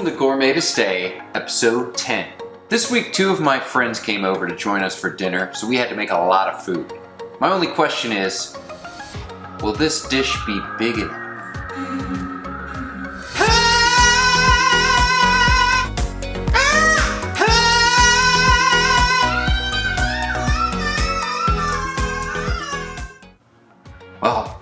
Welcome to Gourmet to Stay, episode 10. This week, two of my friends came over to join us for dinner, so we had to make a lot of food. My only question is, will this dish be big enough? Well,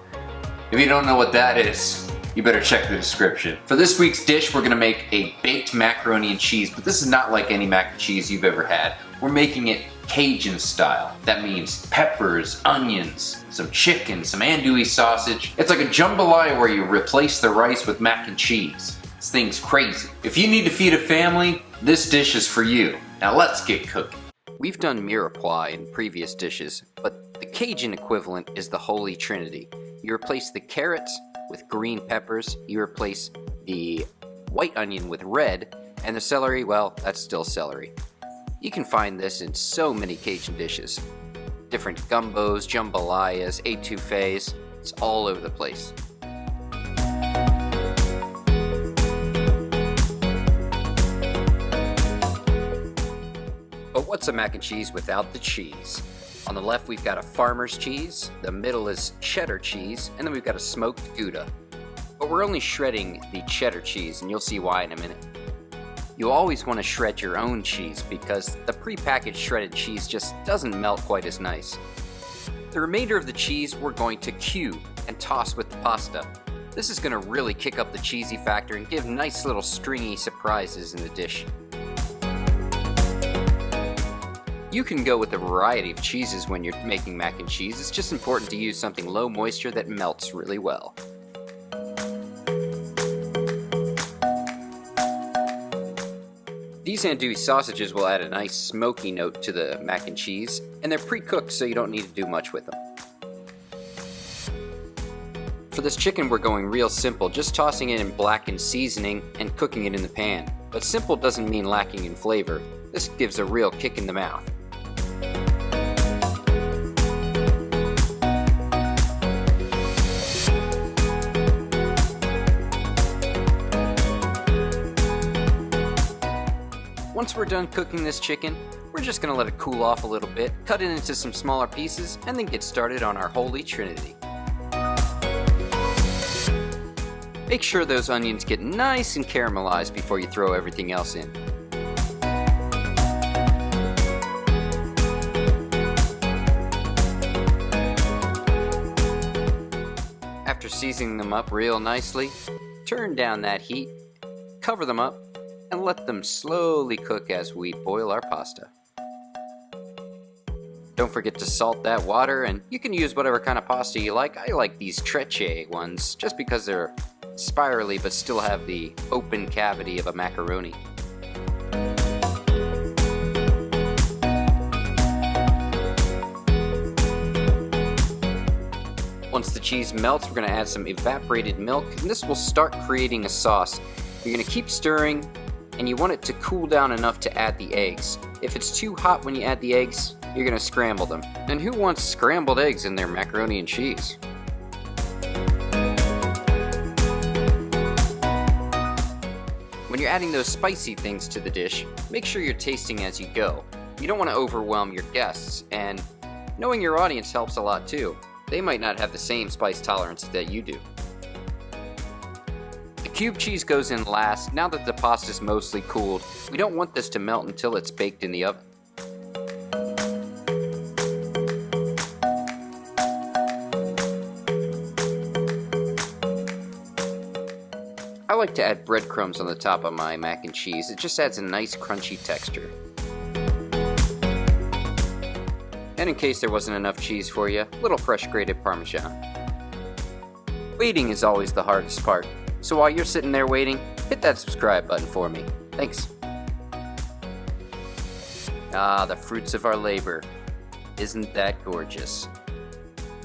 if you don't know what that is, you better check the description. For this week's dish, we're gonna make a baked macaroni and cheese, but this is not like any mac and cheese you've ever had. We're making it Cajun style. That means peppers, onions, some chicken, some andouille sausage. It's like a jambalaya where you replace the rice with mac and cheese. This thing's crazy. If you need to feed a family, this dish is for you. Now let's get cooking. We've done mirepoix in previous dishes, but the Cajun equivalent is the holy trinity. You replace the carrots with green peppers, you replace the white onion with red, and the celery, well, that's still celery. You can find this in so many Cajun dishes. Different gumbos, jambalayas, etouffees, it's all over the place. But what's a mac and cheese without the cheese? On the left we've got a farmer's cheese, the middle is cheddar cheese, and then we've got a smoked Gouda. But we're only shredding the cheddar cheese, and you'll see why in a minute. You always want to shred your own cheese because the pre-packaged shredded cheese just doesn't melt quite as nice. The remainder of the cheese we're going to cube and toss with the pasta. This is going to really kick up the cheesy factor and give nice little stringy surprises in the dish. You can go with a variety of cheeses when you're making mac and cheese. It's just important to use something low moisture that melts really well. These andouille sausages will add a nice smoky note to the mac and cheese, and they're pre-cooked so you don't need to do much with them. For this chicken we're going real simple, just tossing it in blackened seasoning and cooking it in the pan. But simple doesn't mean lacking in flavor. This gives a real kick in the mouth. Once we're done cooking this chicken, we're just going to let it cool off a little bit, cut it into some smaller pieces, and then get started on our holy trinity. Make sure those onions get nice and caramelized before you throw everything else in. After seasoning them up real nicely, turn down that heat, cover them up, and let them slowly cook as we boil our pasta. Don't forget to salt that water, and you can use whatever kind of pasta you like. I like these trinity ones just because they're spirally but still have the open cavity of a macaroni. Once the cheese melts, we're going to add some evaporated milk, and this will start creating a sauce. You're going to keep stirring, and you want it to cool down enough to add the eggs. If it's too hot when you add the eggs, you're going to scramble them. And who wants scrambled eggs in their macaroni and cheese? When you're adding those spicy things to the dish, make sure you're tasting as you go. You don't want to overwhelm your guests, and knowing your audience helps a lot too. They might not have the same spice tolerance that you do. The cube cheese goes in last. Now that the pasta is mostly cooled, we don't want this to melt until it's baked in the oven. I like to add breadcrumbs on the top of my mac and cheese. It just adds a nice crunchy texture. And in case there wasn't enough cheese for you, a little fresh grated Parmesan. Waiting is always the hardest part. So while you're sitting there waiting, hit that subscribe button for me. Thanks. Ah, the fruits of our labor. Isn't that gorgeous?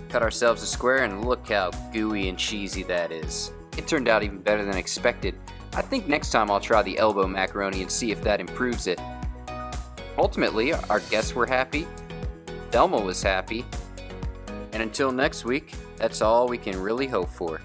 Cut ourselves a square and look how gooey and cheesy that is. It turned out even better than expected. I think next time I'll try the elbow macaroni and see if that improves it. Ultimately, our guests were happy, Thelma was happy, and until next week, that's all we can really hope for.